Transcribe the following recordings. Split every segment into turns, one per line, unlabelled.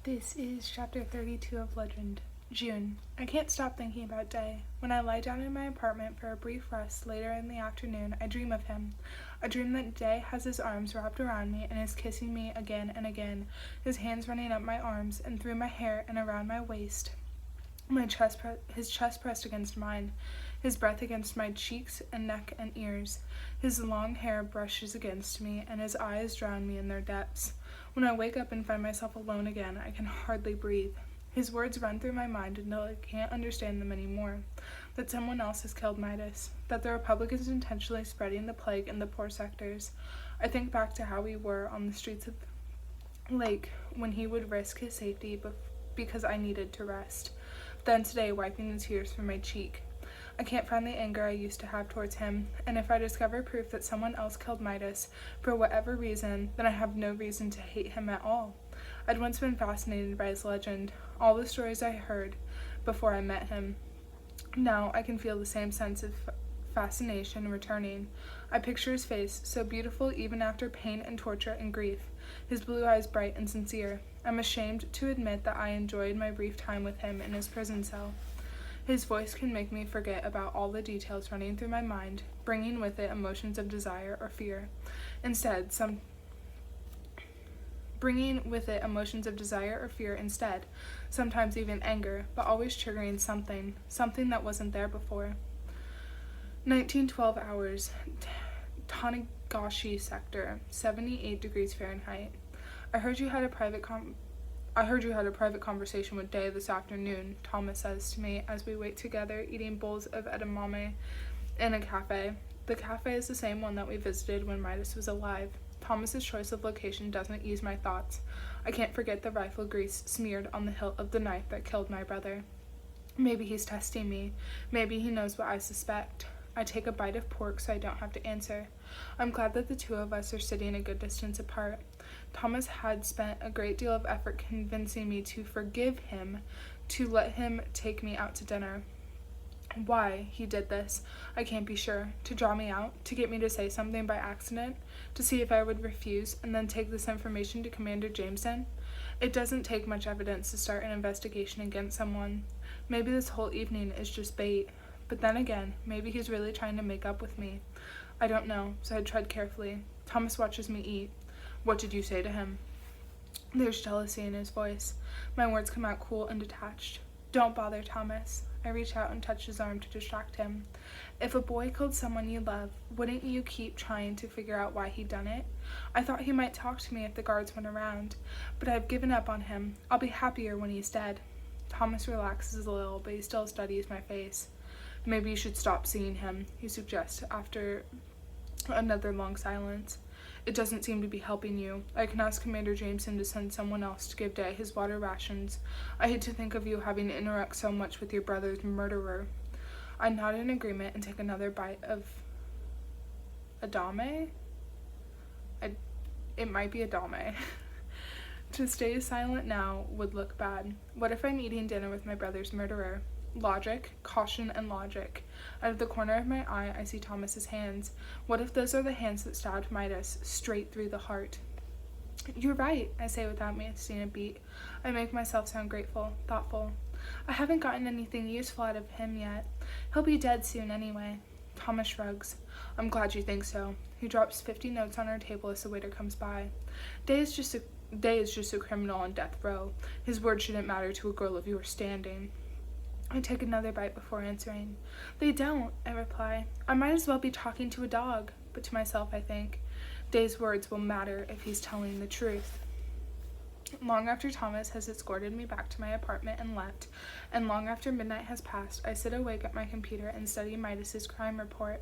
This is chapter 32 of Legend. June. I can't stop thinking about Day. When I lie down in my apartment for a brief rest later in the afternoon, I dream of him. I dream that Day has his arms wrapped around me and is kissing me again and again, his hands running up my arms and through my hair and around my waist. His chest pressed against mine, his breath against my cheeks and neck and ears. His long hair brushes against me, and his eyes drown me in their depths. When I wake up and find myself alone again, I can hardly breathe. His words run through my mind until I can't understand them anymore. That someone else has killed Midas. That the Republic is intentionally spreading the plague in the poor sectors. I think back to how we were on the streets of Lake when he would risk his safety because I needed to rest. Then today, wiping the tears from my cheek. I can't find the anger I used to have towards him, and if I discover proof that someone else killed Midas, for whatever reason, then I have no reason to hate him at all. I'd once been fascinated by his legend, all the stories I heard before I met him. Now I can feel the same sense of fascination returning. I picture his face, so beautiful even after pain and torture and grief, his blue eyes bright and sincere. I'm ashamed to admit that I enjoyed my brief time with him in his prison cell. His voice can make me forget about all the details running through my mind, bringing with it emotions of desire or fear. Instead, sometimes even anger, but always triggering something that wasn't there before. 1912 hours, Tanagashi sector, 78 degrees Fahrenheit. I heard you had a private conversation with Day this afternoon, Thomas says to me as we wait together, eating bowls of edamame in a cafe. The cafe is the same one that we visited when Midas was alive. Thomas's choice of location doesn't ease my thoughts. I can't forget the rifle grease smeared on the hilt of the knife that killed my brother. Maybe he's testing me. Maybe he knows what I suspect. I take a bite of pork so I don't have to answer. I'm glad that the two of us are sitting a good distance apart. Thomas had spent a great deal of effort convincing me to forgive him, to let him take me out to dinner. Why he did this, I can't be sure. To draw me out, to get me to say something by accident, to see if I would refuse, and then take this information to Commander Jameson. It doesn't take much evidence to start an investigation against someone. Maybe this whole evening is just bait. But then again, maybe he's really trying to make up with me. I don't know, so I tread carefully. Thomas watches me eat. What did you say to him? There's jealousy in his voice. My words come out cool and detached. Don't bother, Thomas. I reach out and touch his arm to distract him. If a boy killed someone you love, wouldn't you keep trying to figure out why he'd done it? I thought he might talk to me if the guards went around, but I've given up on him. I'll be happier when he's dead. Thomas relaxes a little, but he still studies my face. Maybe you should stop seeing him, he suggests after another long silence. It doesn't seem to be helping you. I can ask Commander Jameson to send someone else to give Day his water rations. I hate to think of you having to interact so much with your brother's murderer. I nod in agreement and take another bite of adame? It might be adame. To stay silent now would look bad. What if I'm eating dinner with my brother's murderer? Logic, caution, and logic. Out of the corner of my eye, I see Thomas's hands. What if those are the hands that stabbed Midas, straight through the heart? You're right, I say without missing a beat. I make myself sound grateful, thoughtful. I haven't gotten anything useful out of him yet. He'll be dead soon anyway. Thomas shrugs. I'm glad you think so. He drops 50 notes on our table as the waiter comes by. Day is just a criminal on death row. His word shouldn't matter to a girl of your standing. I take another bite before answering. They don't, I reply. I might as well be talking to a dog, but to myself I think. Day's words will matter if he's telling the truth. Long after Thomas has escorted me back to my apartment and left, and long after midnight has passed, I sit awake at my computer and study Midas's crime report.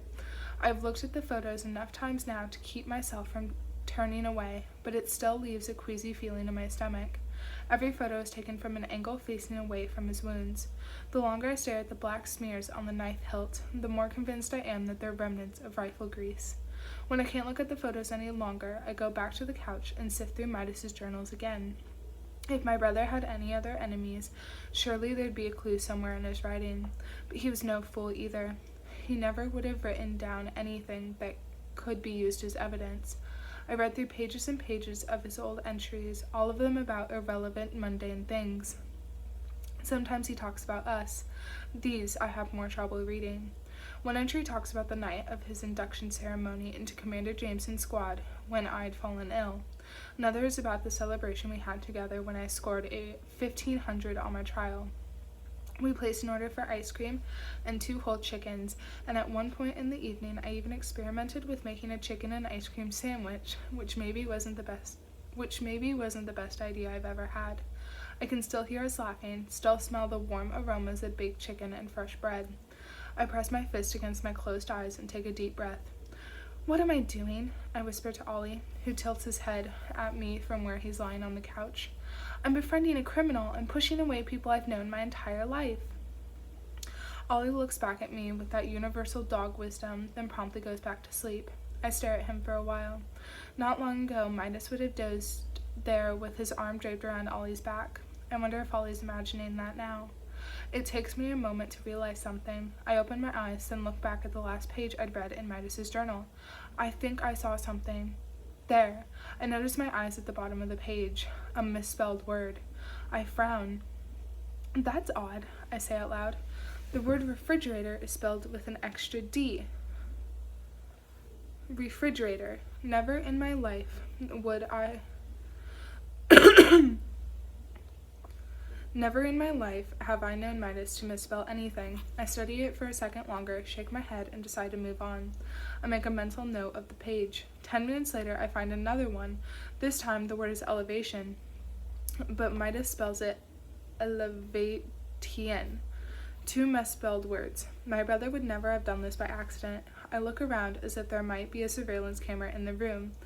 I've looked at the photos enough times now to keep myself from turning away, but it still leaves a queasy feeling in my stomach. Every photo is taken from an angle facing away from his wounds. The longer I stare at the black smears on the knife hilt, the more convinced I am that they're remnants of rifle grease. When I can't look at the photos any longer, I go back to the couch and sift through Midas's journals again. If my brother had any other enemies, surely there'd be a clue somewhere in his writing. But he was no fool either. He never would have written down anything that could be used as evidence. I read through pages and pages of his old entries, all of them about irrelevant, mundane things. Sometimes he talks about us. These I have more trouble reading. One entry talks about the night of his induction ceremony into Commander Jameson's squad when I'd fallen ill. Another is about the celebration we had together when I scored a 1500 on my trial. We placed an order for ice cream and 2 whole chickens, and at one point in the evening I even experimented with making a chicken and ice cream sandwich, which maybe wasn't the best idea I've ever had. I can still hear us laughing, still smell the warm aromas of baked chicken and fresh bread. I press my fist against my closed eyes and take a deep breath. "What am I doing?" I whisper to Ollie, who tilts his head at me from where he's lying on the couch. "I'm befriending a criminal and pushing away people I've known my entire life." Ollie looks back at me with that universal dog wisdom, then promptly goes back to sleep. I stare at him for a while. Not long ago, Midas would have dozed there with his arm draped around Ollie's back. I wonder if Ollie's imagining that now. It takes me a moment to realize something. I open my eyes, then look back at the last page I'd read in Midas's journal. I think I saw something. There. I notice my eyes at the bottom of the page. A misspelled word. I frown. "That's odd," I say out loud. "The word refrigerator is spelled with an extra D." Refrigerator. Never in my life would I... Never in my life have I known Midas to misspell anything. I study it for a second longer, shake my head, and decide to move on. I make a mental note of the page. 10 minutes later, I find another one. This time, the word is elevation, but Midas spells it elevation. 2 misspelled words. My brother would never have done this by accident. I look around as if there might be a surveillance camera in the room.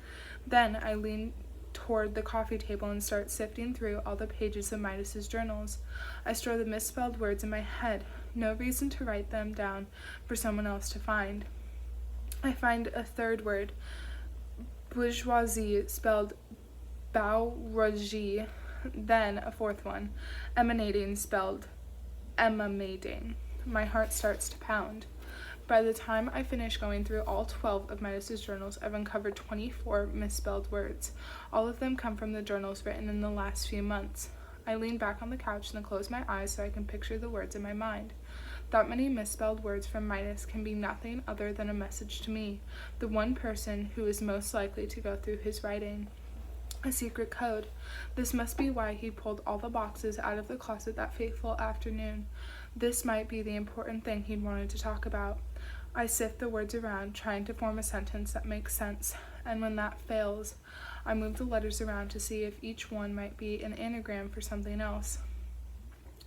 Then I lean toward the coffee table and start sifting through all the pages of Midas's journals. I store the misspelled words in my head. No reason to write them down for someone else to find. I find a third word, bourgeoisie, spelled bourgeoisie. Then a fourth one, emanating, spelled emanating. My heart starts to pound. By the time I finish going through all 12 of Midas's journals, I've uncovered 24 misspelled words. All of them come from the journals written in the last few months. I lean back on the couch and close my eyes so I can picture the words in my mind. That many misspelled words from Midas can be nothing other than a message to me, the one person who is most likely to go through his writing. A secret code. This must be why he pulled all the boxes out of the closet that fateful afternoon. This might be the important thing he'd wanted to talk about. I sift the words around, trying to form a sentence that makes sense, and when that fails, I move the letters around to see if each one might be an anagram for something else.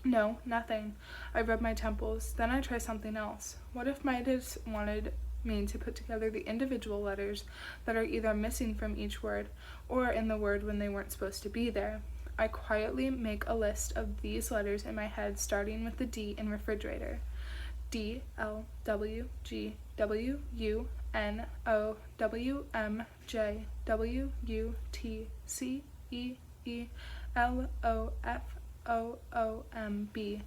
No, nothing. I rub my temples, then I try something else. What if Midas wanted me to put together the individual letters that are either missing from each word or in the word when they weren't supposed to be there? I quietly make a list of these letters in my head, starting with the D in refrigerator. D, L, W, G, W, U, N, O, W, M, J, W, U, T, C, E, E, L, O, F, O, O, M, B.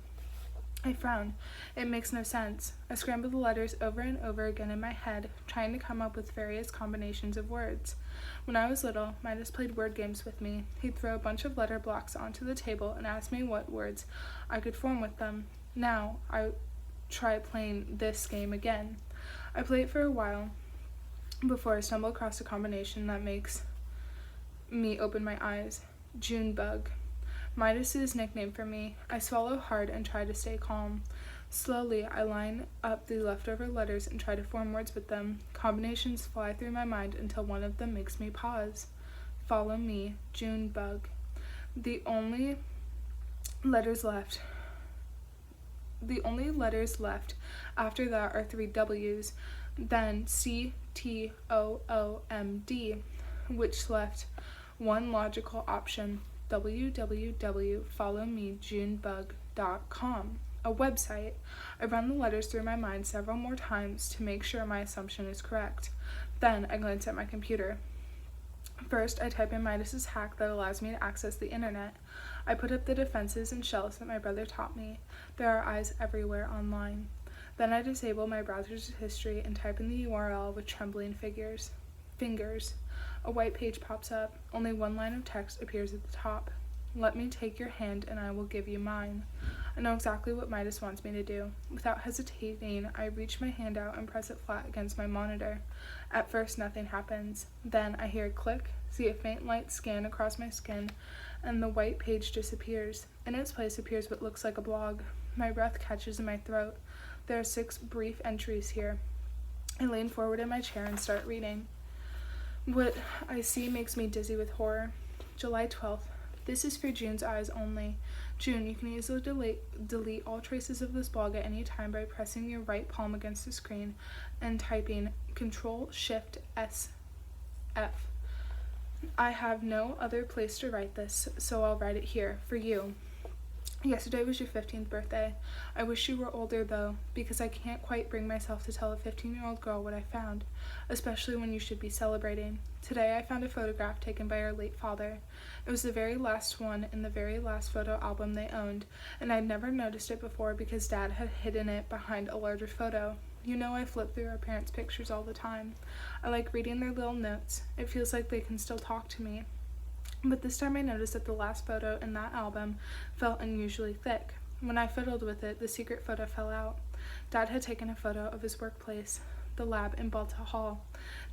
I frown. It makes no sense. I scramble the letters over and over again in my head, trying to come up with various combinations of words. When I was little, Midas played word games with me. He'd throw a bunch of letter blocks onto the table and ask me what words I could form with them. Now, I try playing this game again. I play it for a while before I stumble across a combination that makes me open my eyes. Junebug. Midas's nickname for me. I swallow hard and try to stay calm. Slowly, I line up the leftover letters and try to form words with them. Combinations fly through my mind until one of them makes me pause. Follow me, Junebug. The only letters left after that are 3 W's, then C, T, O, O, M, D, which left one logical option, www.followmejunebug.com, a website. I run the letters through my mind several more times to make sure my assumption is correct. Then I glance at my computer. First, I type in Midas's hack that allows me to access the internet. I put up the defenses and shells that my brother taught me. There are eyes everywhere online. Then I disable my browser's history and type in the URL with trembling fingers. A white page pops up. Only one line of text appears at the top. Let me take your hand and I will give you mine. I know exactly what Midas wants me to do. Without hesitating, I reach my hand out and press it flat against my monitor. At first, nothing happens. Then I hear a click, see a faint light scan across my skin, and the white page disappears. In its place appears what looks like a blog. My breath catches in my throat. There are 6 brief entries here. I lean forward in my chair and start reading. What I see makes me dizzy with horror. July 12th. This is for June's eyes only. June, you can easily delete all traces of this blog at any time by pressing your right palm against the screen and typing Ctrl-Shift-S-F. I have no other place to write this, so I'll write it here, for you. Yesterday was your 15th birthday. I wish you were older, though, because I can't quite bring myself to tell a 15-year-old girl what I found, especially when you should be celebrating. Today I found a photograph taken by our late father. It was the very last one in the very last photo album they owned, and I'd never noticed it before because Dad had hidden it behind a larger photo. You know I flip through our parents' pictures all the time. I like reading their little notes. It feels like they can still talk to me. But this time I noticed that the last photo in that album felt unusually thick. When I fiddled with it, the secret photo fell out. Dad had taken a photo of his workplace, the lab in Balta Hall.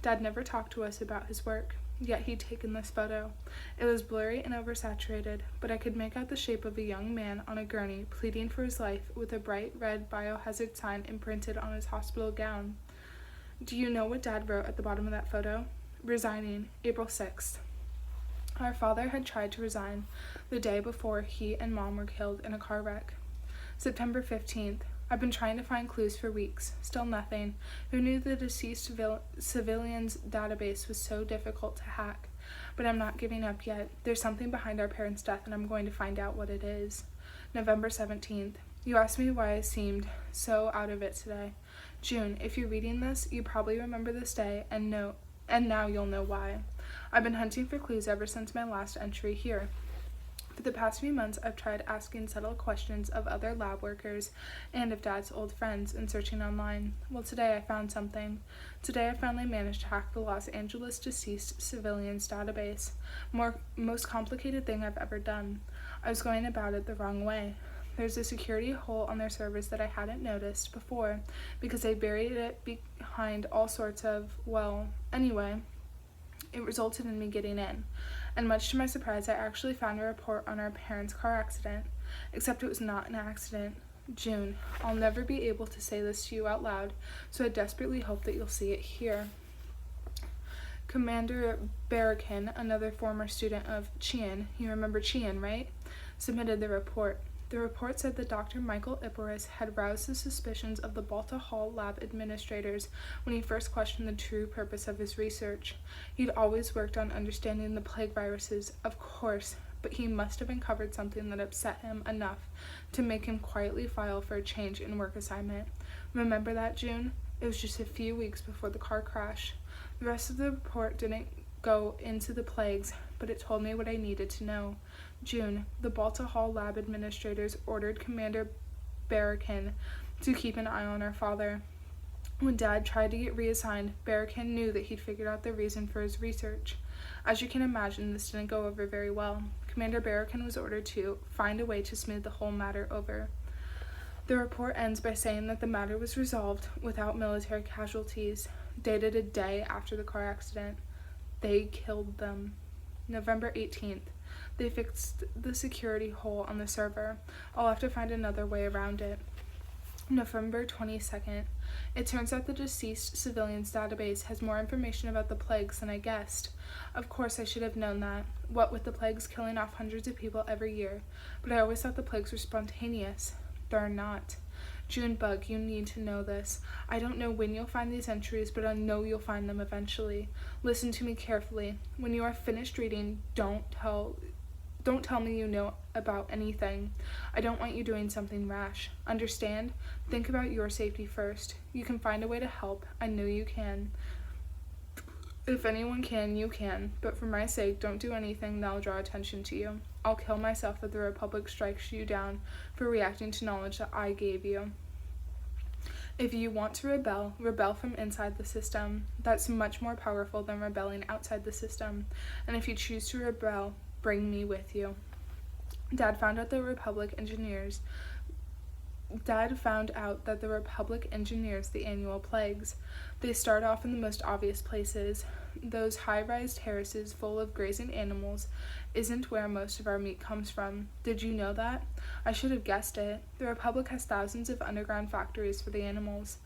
Dad never talked to us about his work, yet he'd taken this photo. It was blurry and oversaturated, but I could make out the shape of a young man on a gurney pleading for his life with a bright red biohazard sign imprinted on his hospital gown. Do you know what Dad wrote at the bottom of that photo? Resigning, April 6th. Our father had tried to resign the day before he and Mom were killed in a car wreck. September 15th. I've been trying to find clues for weeks. Still nothing. Who knew the deceased civilians database was so difficult to hack? But I'm not giving up yet. There's something behind our parents' death and I'm going to find out what it is. November 17th. You asked me why I seemed so out of it today. June, if you're reading this, you probably remember this day and now you'll know why. I've been hunting for clues ever since my last entry here. For the past few months, I've tried asking subtle questions of other lab workers and of Dad's old friends and searching online. Well, today I found something. Today I finally managed to hack the Los Angeles deceased civilians database. Most complicated thing I've ever done. I was going about it the wrong way. There's a security hole on their servers that I hadn't noticed before because they buried it behind all sorts of, anyway, it resulted in me getting in. And much to my surprise, I actually found a report on our parents' car accident, except it was not an accident. June, I'll never be able to say this to you out loud, so I desperately hope that you'll see it here. Commander Barakin, another former student of Chian, you remember Chian, right? Submitted the report. The report said that Dr. Michael Iparis had roused the suspicions of the Balta Hall lab administrators when he first questioned the true purpose of his research. He'd always worked on understanding the plague viruses, of course, but he must have uncovered something that upset him enough to make him quietly file for a change in work assignment. Remember that, June? It was just a few weeks before the car crash. The rest of the report didn't go into the plagues, but it told me what I needed to know. June, the Balta Hall lab administrators ordered Commander Barakin to keep an eye on our father. When Dad tried to get reassigned, Barakin knew that he'd figured out the reason for his research. As you can imagine, this didn't go over very well. Commander Barakin was ordered to find a way to smooth the whole matter over. The report ends by saying that the matter was resolved without military casualties, dated a day after the car accident. They killed them. November 18th. They fixed the security hole on the server. I'll have to find another way around it. November 22nd. It turns out the deceased civilians database has more information about the plagues than I guessed. Of course, I should have known that. What with the plagues killing off hundreds of people every year. But I always thought the plagues were spontaneous. They're not. Junebug, you need to know this. I don't know when you'll find these entries, but I know you'll find them eventually. Listen to me carefully. When you are finished reading, don't tell me you know about anything. I don't want you doing something rash. Understand? Think about your safety first. You can find a way to help. I know you can. If anyone can, you can. But for my sake, don't do anything that'll draw attention to you. I'll kill myself if the Republic strikes you down for reacting to knowledge that I gave you. If you want to rebel, rebel from inside the system. That's much more powerful than rebelling outside the system. And if you choose to rebel, bring me with you. Dad found out that the Republic engineers the annual plagues. They start off in the most obvious places. Those high-rise terraces full of grazing animals isn't where most of our meat comes from. Did you know that? I should have guessed it. The Republic has thousands of underground factories for the animals.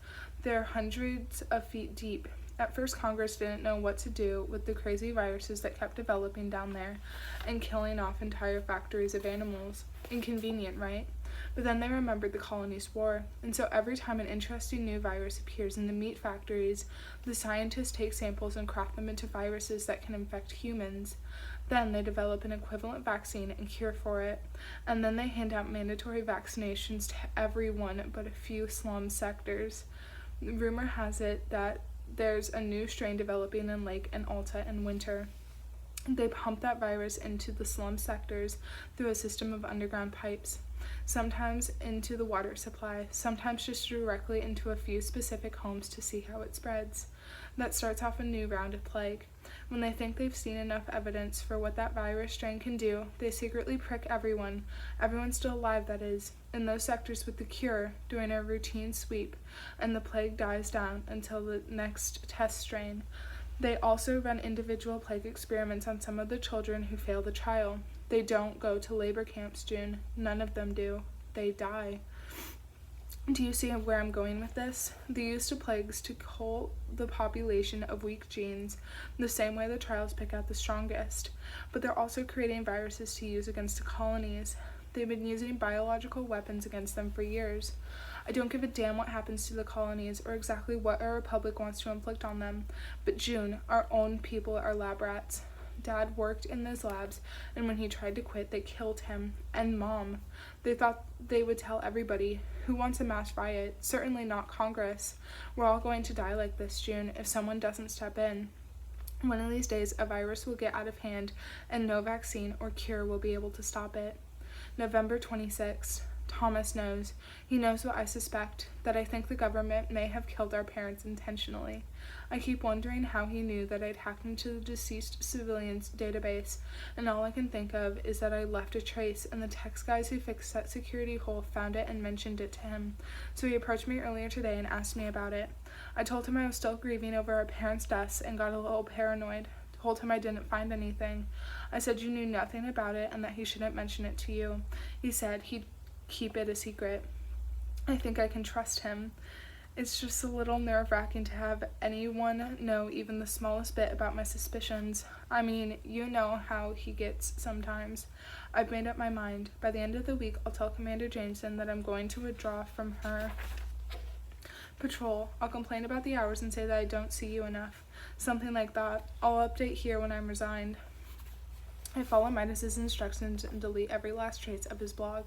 They're hundreds of feet deep. At first, Congress didn't know what to do with the crazy viruses that kept developing down there and killing off entire factories of animals. Inconvenient, right? But then they remembered the colonies' war, and so every time an interesting new virus appears in the meat factories, the scientists take samples and craft them into viruses that can infect humans. Then they develop an equivalent vaccine and cure for it, and then they hand out mandatory vaccinations to everyone but a few slum sectors. Rumor has it that there's a new strain developing in Lake and Alta in winter. They pump that virus into the slum sectors through a system of underground pipes, sometimes into the water supply, sometimes just directly into a few specific homes to see how it spreads. That starts off a new round of plague. When they think they've seen enough evidence for what that virus strain can do, they secretly prick everyone still alive, that is, in those sectors with the cure, doing a routine sweep, and the plague dies down until the next test strain. They also run individual plague experiments on some of the children who fail the trial. They don't go to labor camps, June. None of them do. They die. Do you see where I'm going with this? They use the plagues to cull the population of weak genes, the same way the trials pick out the strongest. But they're also creating viruses to use against the colonies. They've been using biological weapons against them for years. I don't give a damn what happens to the colonies or exactly what our republic wants to inflict on them. But June, our own people are lab rats. Dad worked in those labs, and when he tried to quit, they killed him. And Mom. They thought they would tell everybody. Who wants a mass riot? Certainly not Congress. We're all going to die like this, June, if someone doesn't step in. One of these days, a virus will get out of hand, and no vaccine or cure will be able to stop it. November 26th. Thomas knows. He knows what I suspect, that I think the government may have killed our parents intentionally. I keep wondering how he knew that I'd hacked into the deceased civilians database, and all I can think of is that I left a trace, and the tech guys who fixed that security hole found it and mentioned it to him. So he approached me earlier today and asked me about it. I told him I was still grieving over our parents' deaths and got a little paranoid. Told him I didn't find anything. I said you knew nothing about it and that he shouldn't mention it to you. He said he'd keep it a secret. I think I can trust him. It's just a little nerve-wracking to have anyone know even the smallest bit about my suspicions. I mean, you know how he gets sometimes. I've made up my mind. By the end of the week, I'll tell Commander Jameson that I'm going to withdraw from her patrol. I'll complain about the hours and say that I don't see you enough. Something like that. I'll update here when I'm resigned. I follow Midas's instructions and delete every last trace of his blog.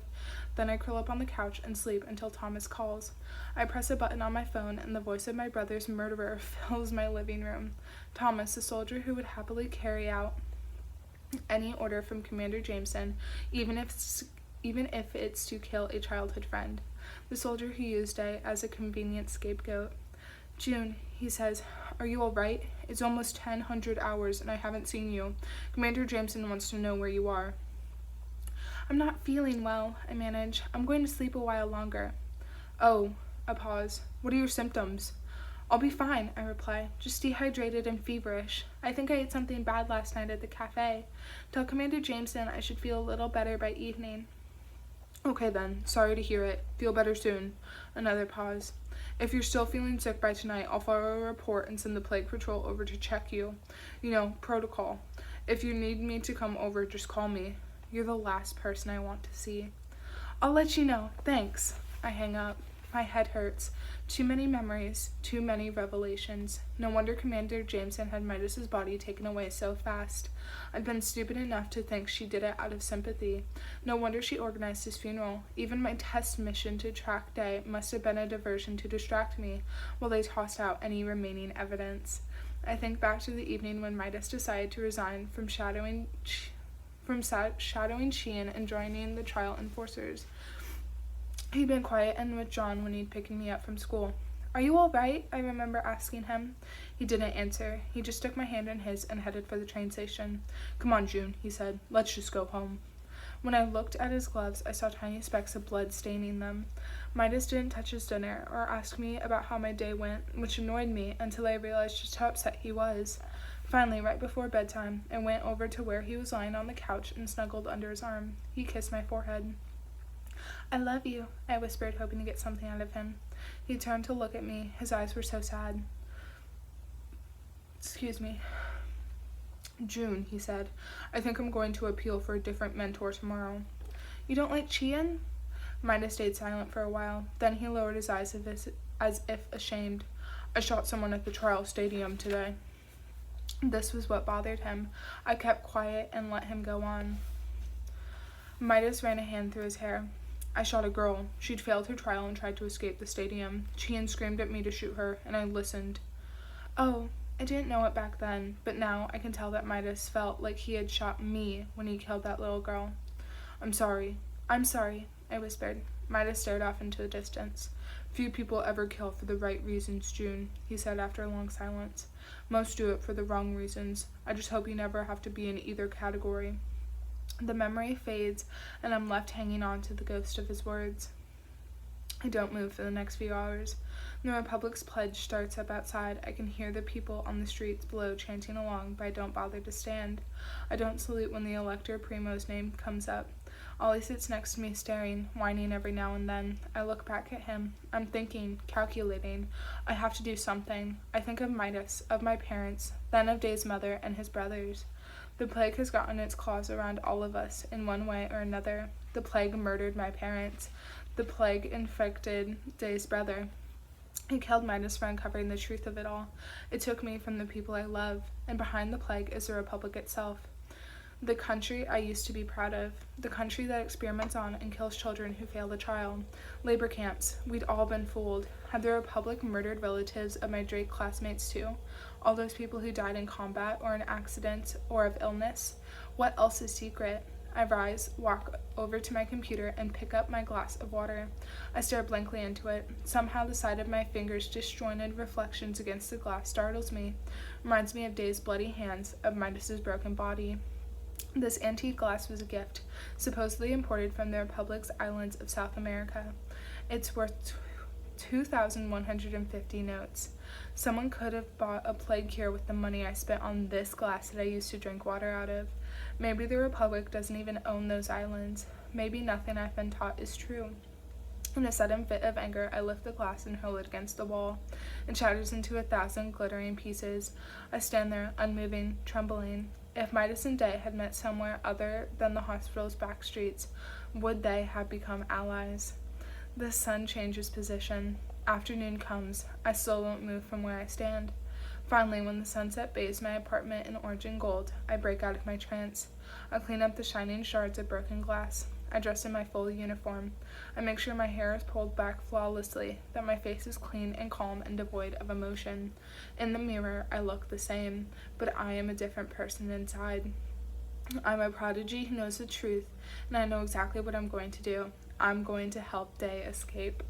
Then I curl up on the couch and sleep until Thomas calls. I press a button on my phone and the voice of my brother's murderer fills my living room. Thomas, the soldier who would happily carry out any order from Commander Jameson, even if it's to kill a childhood friend. The soldier who used it as a convenient scapegoat. June, he says, are you all right? It's almost 1000 hours and I haven't seen you. Commander Jameson wants to know where you are. I'm not feeling well, I manage. I'm going to sleep a while longer. Oh, a pause. What are your symptoms? I'll be fine, I reply. Just dehydrated and feverish. I think I ate something bad last night at the cafe. Tell Commander Jameson I should feel a little better by evening. Okay then, sorry to hear it. Feel better soon. Another pause. If you're still feeling sick by tonight, I'll file a report and send the plague patrol over to check you. You know, protocol. If you need me to come over, just call me. You're the last person I want to see. I'll let you know. Thanks. I hang up. My head hurts. Too many memories, too many revelations. No wonder Commander Jameson had Midas's body taken away so fast. I'd been stupid enough to think she did it out of sympathy. No wonder she organized his funeral. Even my test mission to track Day must have been a diversion to distract me while they tossed out any remaining evidence. I think back to the evening when Midas decided to resign from shadowing Sheehan and joining the trial enforcers. He'd been quiet and withdrawn when he'd picked me up from school. "Are you all right?" I remember asking him. He didn't answer. He just took my hand in his and headed for the train station. "Come on, June," he said. "Let's just go home." When I looked at his gloves, I saw tiny specks of blood staining them. Midas didn't touch his dinner or ask me about how my day went, which annoyed me until I realized just how upset he was. Finally, right before bedtime, I went over to where he was lying on the couch and snuggled under his arm. He kissed my forehead. "I love you," I whispered, hoping to get something out of him. He turned to look at me. His eyes were so sad. "Excuse me." "June," he said, "I think I'm going to appeal for a different mentor tomorrow." "You don't like Chien?" Mida stayed silent for a while. Then he lowered his eyes as if ashamed. "I shot someone at the trial stadium today." This was what bothered him. I kept quiet and let him go on. Midas ran a hand through his hair. "I shot a girl. She'd failed her trial and tried to escape the stadium. Chien screamed at me to shoot her, and I listened." "Oh, I didn't know it back then, but now I can tell that Midas felt like he had shot me when he killed that little girl." I'm sorry, I whispered. Midas stared off into the distance. "Few people ever kill for the right reasons, June," he said after a long silence. "Most do it for the wrong reasons. I just hope you never have to be in either category." The memory fades, and I'm left hanging on to the ghost of his words. I don't move for the next few hours. The Republic's pledge starts up outside. I can hear the people on the streets below chanting along, but I don't bother to stand. I don't salute when the Elector Primo's name comes up. Ollie sits next to me staring, whining every now and then. I look back at him. I'm thinking, calculating. I have to do something. I think of Midas, of my parents, then of Day's mother and his brothers. The plague has gotten its claws around all of us in one way or another. The plague murdered my parents. The plague infected Day's brother. It killed Midas for uncovering the truth of it all. It took me from the people I love, and behind the plague is the Republic itself. The country I used to be proud of. The country that experiments on and kills children who fail the trial. Labor camps. We'd all been fooled. Had the Republic murdered relatives of my Drake classmates too? All those people who died in combat or in accidents or of illness? What else is secret? I rise, walk over to my computer, and pick up my glass of water. I stare blankly into it. Somehow the sight of my fingers' disjointed reflections against the glass startles me. Reminds me of Day's bloody hands, of Midas's broken body. This antique glass was a gift, supposedly imported from the Republic's islands of South America. It's worth 2,150 notes. Someone could have bought a plague cure with the money I spent on this glass that I used to drink water out of. Maybe the Republic doesn't even own those islands. Maybe nothing I've been taught is true. In a sudden fit of anger, I lift the glass and hurl it against the wall. It shatters into 1,000 glittering pieces. I stand there, unmoving, trembling. If Midas and Day had met somewhere other than the hospital's back streets, would they have become allies? The sun changes position. Afternoon comes. I still won't move from where I stand. Finally, when the sunset bathes my apartment in orange and gold, I break out of my trance. I clean up the shining shards of broken glass. I dress in my full uniform. I make sure my hair is pulled back flawlessly, that my face is clean and calm and devoid of emotion. In the mirror, I look the same, but I am a different person inside. I'm a prodigy who knows the truth, and I know exactly what I'm going to do. I'm going to help Day escape.